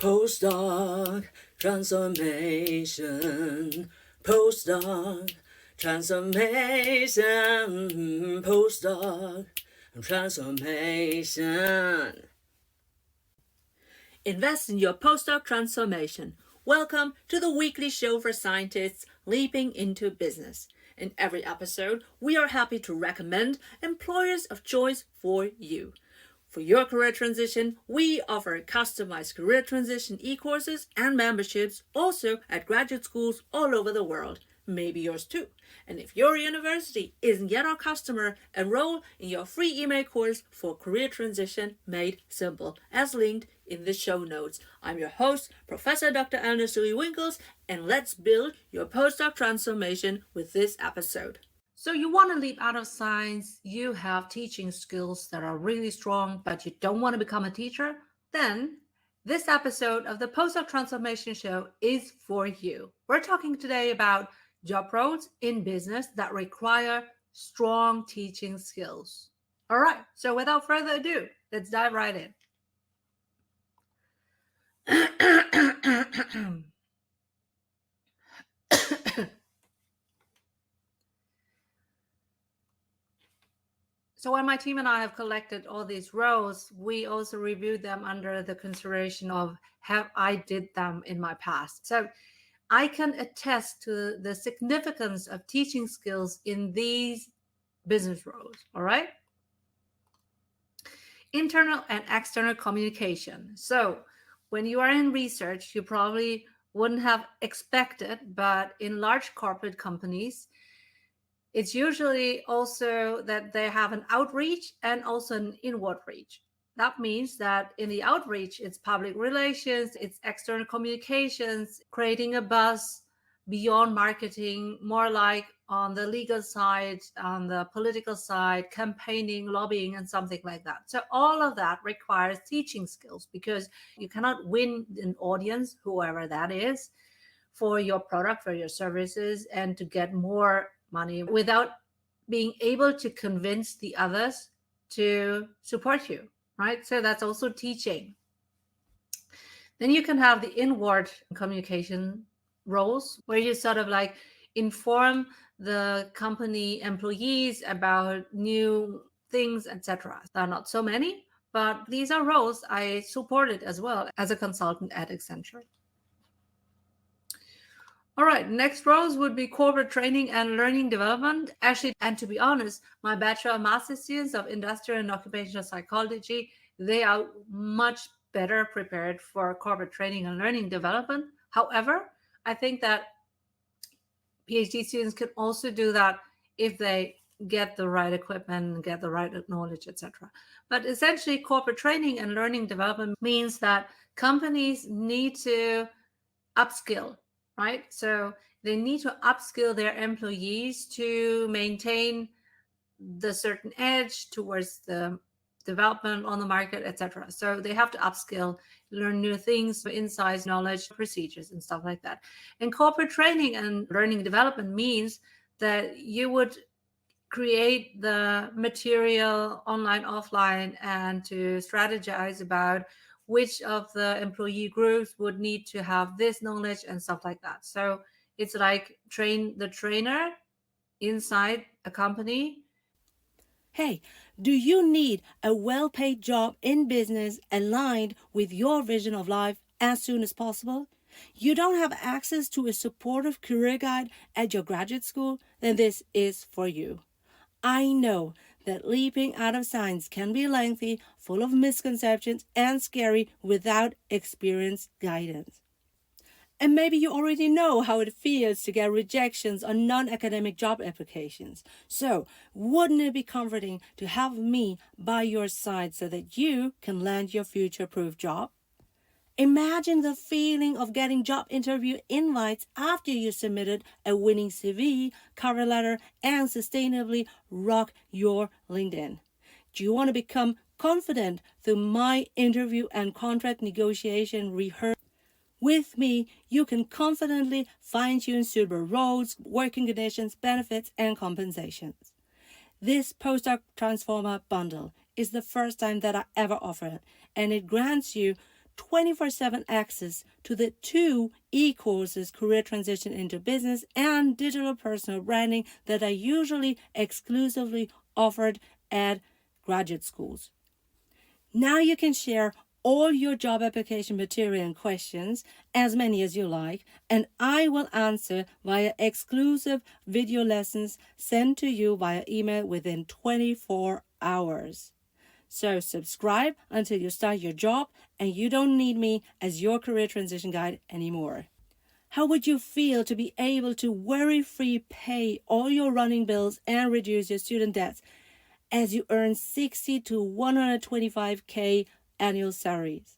Postdoc transformation, postdoc transformation, postdoc transformation. Invest in your postdoc transformation. Welcome to the weekly show for scientists leaping into business. In every episode, we are happy to recommend employers of choice for you. For your career transition, we offer customized career transition e-courses and memberships also at graduate schools all over the world. Maybe yours too. And if your university isn't yet our customer, enroll in your free email course for career transition made simple, as linked in the show notes. I'm your host, Professor Dr. Eleonore Soei-Winkels, and let's build your postdoc transformation with this episode. So you want to leap out of science, you have teaching skills that are really strong, but you don't want to become a teacher? Then this episode of the Postdoc Transformation Show is for you. We're talking today about job roles in business that require strong teaching skills. All right, so without further ado, let's dive right in. So when my team and I have collected all these roles, we also reviewed them under the consideration of have I did them in my past. So I can attest to the significance of teaching skills in these business roles, all right? Internal and external communication. So when you are in research, you probably wouldn't have expected, but in large corporate companies, it's usually also that they have an outreach and also an inward reach. That means that in the outreach, it's public relations, it's external communications, creating a buzz beyond marketing, more like on the legal side, on the political side, campaigning, lobbying, and something like that. So all of that requires teaching skills because you cannot win an audience, whoever that is, for your product, for your services, and to get more money without being able to convince the others to support you, right? So that's also teaching. Then you can have the inward communication roles where you sort of like inform the company employees about new things, etc. There are not so many, but these are roles I supported as well as a consultant at Accenture. All right, next roles would be corporate training and learning development. Actually, and to be honest, my bachelor and master students of industrial and occupational psychology, they are much better prepared for corporate training and learning development. However, I think that PhD students can also do that if they get the right equipment, get the right knowledge, etc. But essentially, corporate training and learning development means that companies need to upskill, right? So they need to upskill their employees to maintain the certain edge towards the development on the market, etc. So they have to upskill, learn new things, insights, knowledge, procedures, and stuff like that. And corporate training and learning development means that you would create the material online, offline, and to strategize about which of the employee groups would need to have this knowledge and stuff like that. So it's like train the trainer inside a company. Hey, do you need a well-paid job in business aligned with your vision of life as soon as possible? You don't have access to a supportive career guide at your graduate school? Then this is for you. I know that leaping out of science can be lengthy, full of misconceptions, and scary without experienced guidance. And maybe you already know how it feels to get rejections on non-academic job applications. So, wouldn't it be comforting to have me by your side so that you can land your future-proof job? Imagine the feeling of getting job interview invites after you submitted a winning CV, cover letter, and sustainably rock your LinkedIn. Do you want to become confident through my interview and contract negotiation rehearsal? With me, you can confidently fine-tune suitable roles, working conditions, benefits, and compensations. This PostdocTransformer Bundle is the first time that I ever offer it, and it grants you 24/7 access to the 2 e-courses Career Transition into Business and Digital Personal Branding that are usually exclusively offered at graduate schools. Now you can share all your job application material and questions, as many as you like, and I will answer via exclusive video lessons sent to you via email within 24 hours. So subscribe until you start your job and you don't need me as your career transition guide anymore. How would you feel to be able to worry-free pay all your running bills and reduce your student debts as you earn 60 to 125K annual salaries?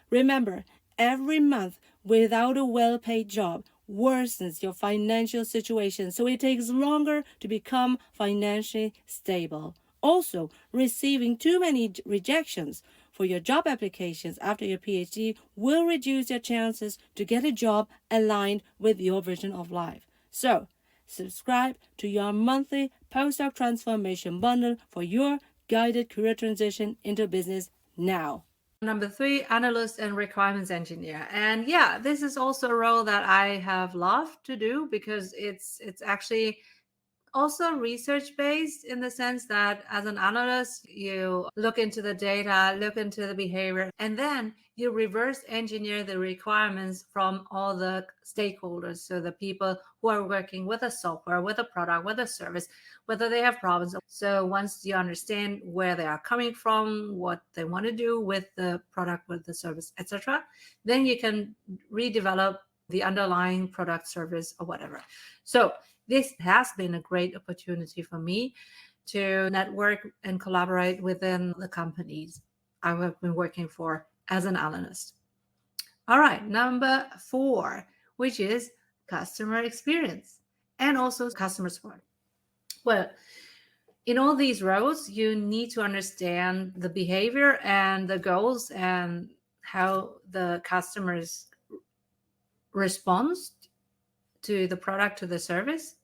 Remember, every month without a well-paid job worsens your financial situation, so it takes longer to become financially stable. Also, receiving too many rejections for your job applications after your PhD will reduce your chances to get a job aligned with your vision of life. So, subscribe to your monthly Postdoc Transformation Bundle for your guided career transition into business now. Number 3, analyst and requirements engineer. And yeah, this is also a role that I have loved to do because it's actually also research based in the sense that as an analyst, you look into the data, look into the behavior, and then you reverse engineer the requirements from all the stakeholders. So the people who are working with a software, with a product, with a service, whether they have problems. So once you understand where they are coming from, what they want to do with the product, with the service, etc., then you can redevelop the underlying product, service, or whatever. So this has been a great opportunity for me to network and collaborate within the companies I have been working for as an analyst. All right, number 4, which is customer experience and also customer support. Well, in all these roles, you need to understand the behavior and the goals and how the customers respond to the product, to the service,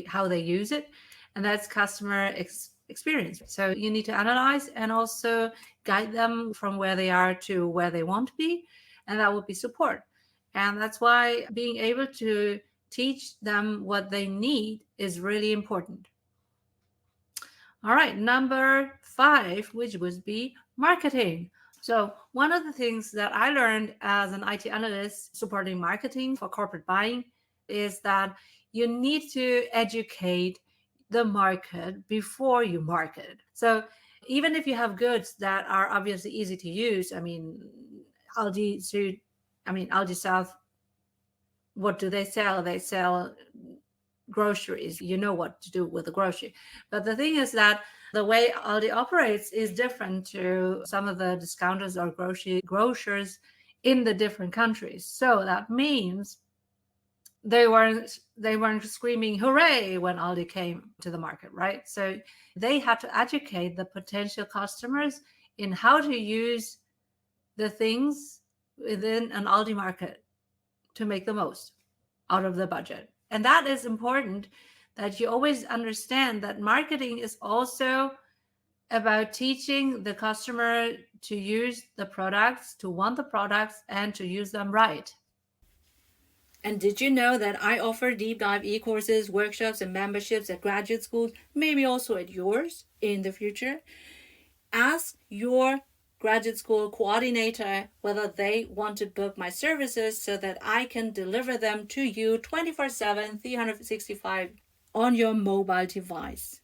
how they use it, and that's customer experience. So you need to analyze and also guide them from where they are to where they want to be, and that would be support. And that's why being able to teach them what they need is really important. All right, number 5, which would be marketing. So one of the things that I learned as an IT analyst supporting marketing for corporate buying is that you need to educate the market before you market. So even if you have goods that are obviously easy to use, Aldi South, what do they sell? They sell groceries. You know what to do with the grocery. But the thing is that the way Aldi operates is different to some of the discounters or grocers in the different countries. So that means they weren't screaming hooray when Aldi came to the market, right? So they had to educate the potential customers in how to use the things within an Aldi market to make the most out of the budget. And that is important, that you always understand that marketing is also about teaching the customer to use the products, to want the products, and to use them right. And did you know that I offer deep dive e-courses, workshops, and memberships at graduate schools, maybe also at yours in the future? Ask your graduate school coordinator whether they want to book my services so that I can deliver them to you 24/7, 365 on your mobile device.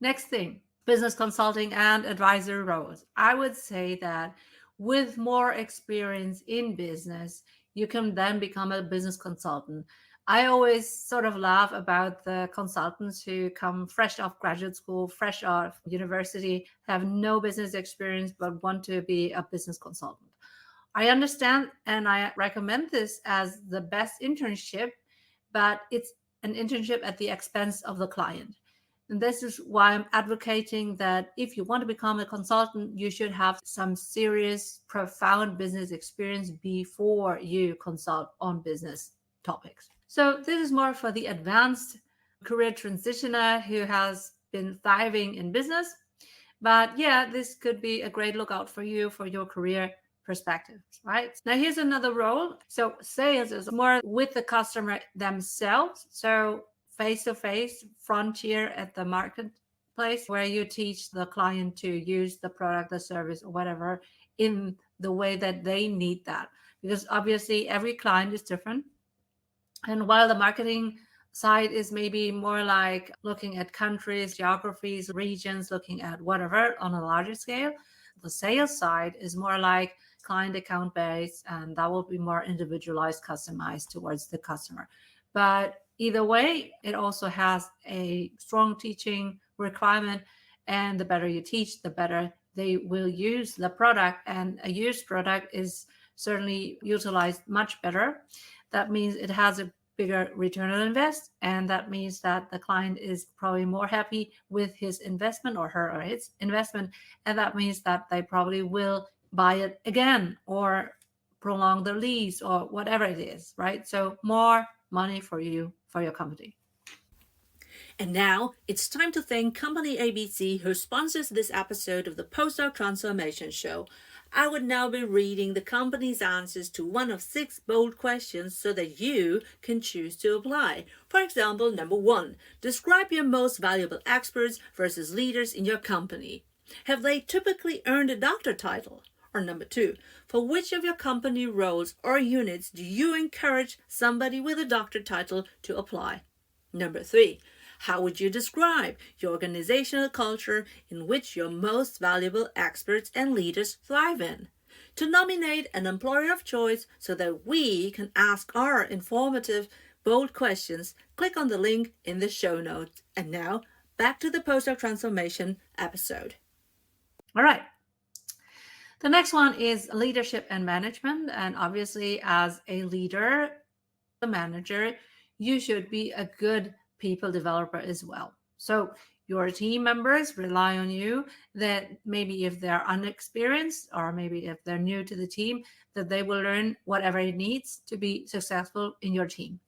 Next thing, business consulting and advisory roles. I would say that with more experience in business, you can then become a business consultant. I always sort of laugh about the consultants who come fresh off graduate school, fresh off university, have no business experience, but want to be a business consultant. I understand and I recommend this as the best internship, but it's an internship at the expense of the client. And this is why I'm advocating that if you want to become a consultant, you should have some serious, profound business experience before you consult on business topics. So this is more for the advanced career transitioner who has been thriving in business. But yeah, this could be a great lookout for you for your career perspectives, right? Now, here's another role. So sales is more with the customer themselves. So face-to-face frontier at the marketplace where you teach the client to use the product, the service, or whatever in the way that they need that. Because obviously every client is different. And while the marketing side is maybe more like looking at countries, geographies, regions, looking at whatever on a larger scale, the sales side is more like client account based, and that will be more individualized, customized towards the customer. But either way, it also has a strong teaching requirement, and the better you teach, the better they will use the product. And a used product is certainly utilized much better. That means it has a bigger return on invest, and that means that the client is probably more happy with his investment or her or its investment, and that means that they probably will buy it again or prolong the lease or whatever it is, right? So more money for you, for your company. And now it's time to thank Company ABC, who sponsors this episode of the Postdoc Transformation Show. I would now be reading the company's answers to one of 6 bold questions so that you can choose to apply. For example, number 1, describe your most valuable experts versus leaders in your company. Have they typically earned a doctor title? Or number 2, for which of your company roles or units do you encourage somebody with a doctor title to apply? Number 3, how would you describe your organizational culture in which your most valuable experts and leaders thrive in? To nominate an employer of choice so that we can ask our informative, bold questions, click on the link in the show notes. And now, back to the Postdoc Transformation episode. All right. The next one is leadership and management. And obviously, as a leader, a manager, you should be a good people developer as well. So your team members rely on you, that maybe if they're unexperienced or maybe if they're new to the team, that they will learn whatever it needs to be successful in your team.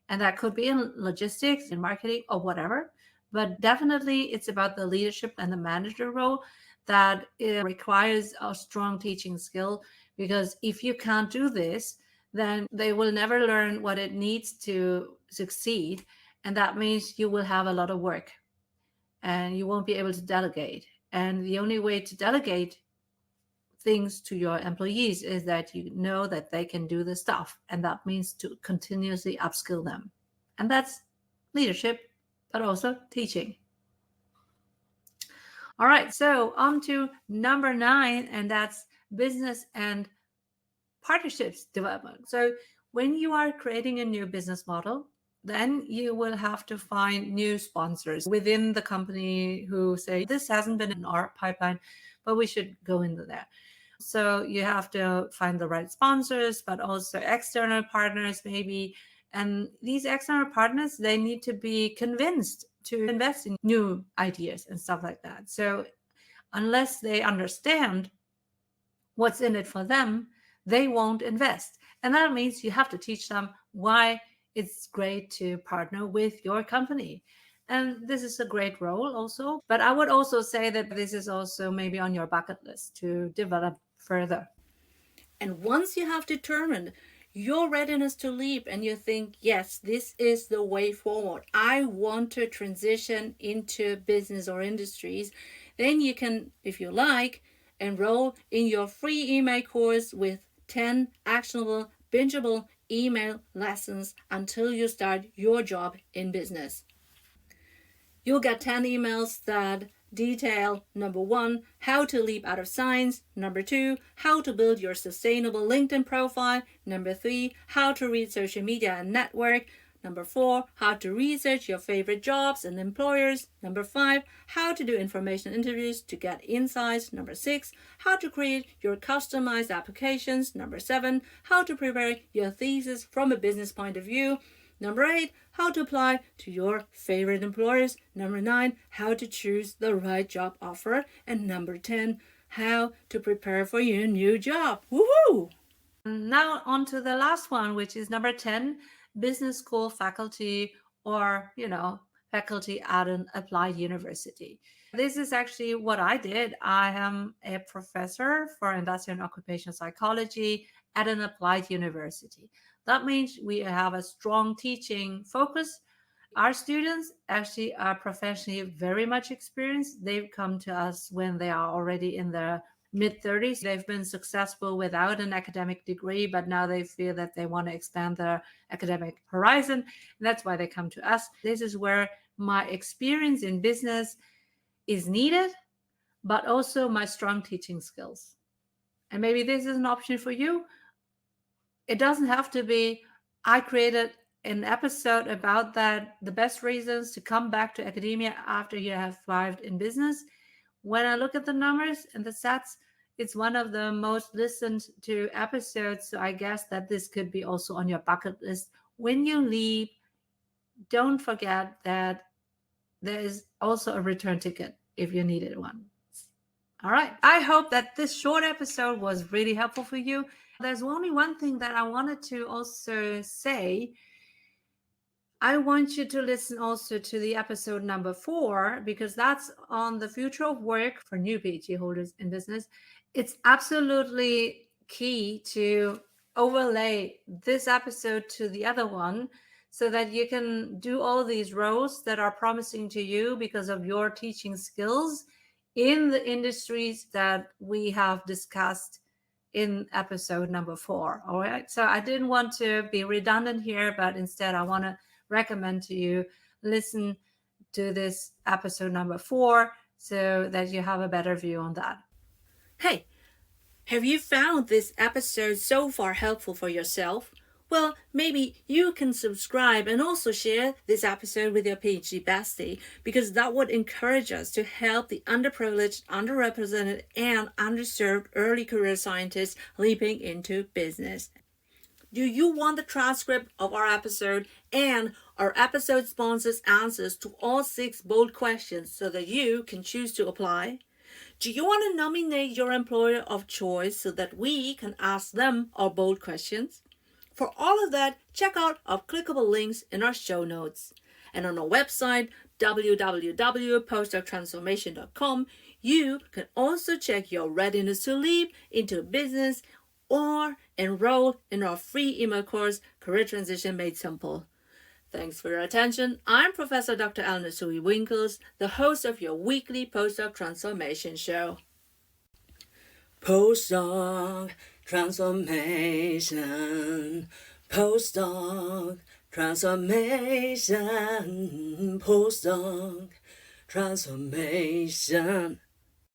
And that could be in logistics, in marketing, or whatever. But definitely it's about the leadership and the manager role that it requires a strong teaching skill, because if you can't do this, then they will never learn what it needs to succeed. And that means you will have a lot of work and you won't be able to delegate. And the only way to delegate things to your employees is that you know that they can do the stuff. And that means to continuously upskill them. And that's leadership, but also teaching. All right, so on to number 9, and that's business and partnerships development. So when you are creating a new business model, then you will have to find new sponsors within the company who say, this hasn't been in our pipeline, but we should go into that. So you have to find the right sponsors, but also external partners maybe. And these external partners, they need to be convinced to invest in new ideas and stuff like that. So unless they understand what's in it for them, they won't invest. And that means you have to teach them why it's great to partner with your company. And this is a great role also. But I would also say that this is also maybe on your bucket list to develop further. And once you have determined your readiness to leap and you think, yes, this is the way forward, I want to transition into business or industries, then you can, if you like, enroll in your free email course with 10 actionable, bingeable email lessons until you start your job in business. You'll get 10 emails that detail, number 1, how to leap out of science, number 2, how to build your sustainable LinkedIn profile, number 3, how to read social media and network, number 4, how to research your favorite jobs and employers, number 5, how to do information interviews to get insights, number 6, how to create your customized applications, number 7, how to prepare your thesis from a business point of view, number 8, how to apply to your favorite employers, number 9, how to choose the right job offer, and number 10, how to prepare for your new job. Woohoo! Now on to the last one, which is number 10, business school faculty or, faculty at an applied university. This is actually what I did. I am a professor for industrial and occupational psychology at an applied university. That means we have a strong teaching focus. Our students actually are professionally very much experienced. They've come to us when they are already in their mid 30s. They've been successful without an academic degree, but now they feel that they want to expand their academic horizon. And that's why they come to us. This is where my experience in business is needed, but also my strong teaching skills. And maybe this is an option for you. It doesn't have to be, I created an episode about that, the best reasons to come back to academia after you have thrived in business. When I look at the numbers and the stats, it's one of the most listened to episodes. So I guess that this could be also on your bucket list. When you leave, don't forget that there is also a return ticket if you needed one. All right. I hope that this short episode was really helpful for you. There's only one thing that I wanted to also say. I want you to listen also to the episode number 4, because that's on the future of work for new PhD holders in business. It's absolutely key to overlay this episode to the other one so that you can do all these roles that are promising to you because of your teaching skills in the industries that we have discussed in episode number 4. All right. So I didn't want to be redundant here, but instead I want to recommend to you listen to this episode number 4 so that you have a better view on that. Hey, have you found this episode so far helpful for yourself? Well, maybe you can subscribe and also share this episode with your PhD bestie, because that would encourage us to help the underprivileged, underrepresented, and underserved early career scientists leaping into business. Do you want the transcript of our episode and our episode sponsors' answers to all 6 bold questions so that you can choose to apply? Do you want to nominate your employer of choice so that we can ask them our bold questions? For all of that, check out our clickable links in our show notes. And on our website, www.postdoctransformation.com, you can also check your readiness to leap into business or enroll in our free email course, Career Transition Made Simple. Thanks for your attention. I'm Professor Dr. Eleonore Soei-Winkels, the host of your weekly Postdoc Transformation Show. Postdoc Transformation. Postdoc Transformation. Postdoc Transformation.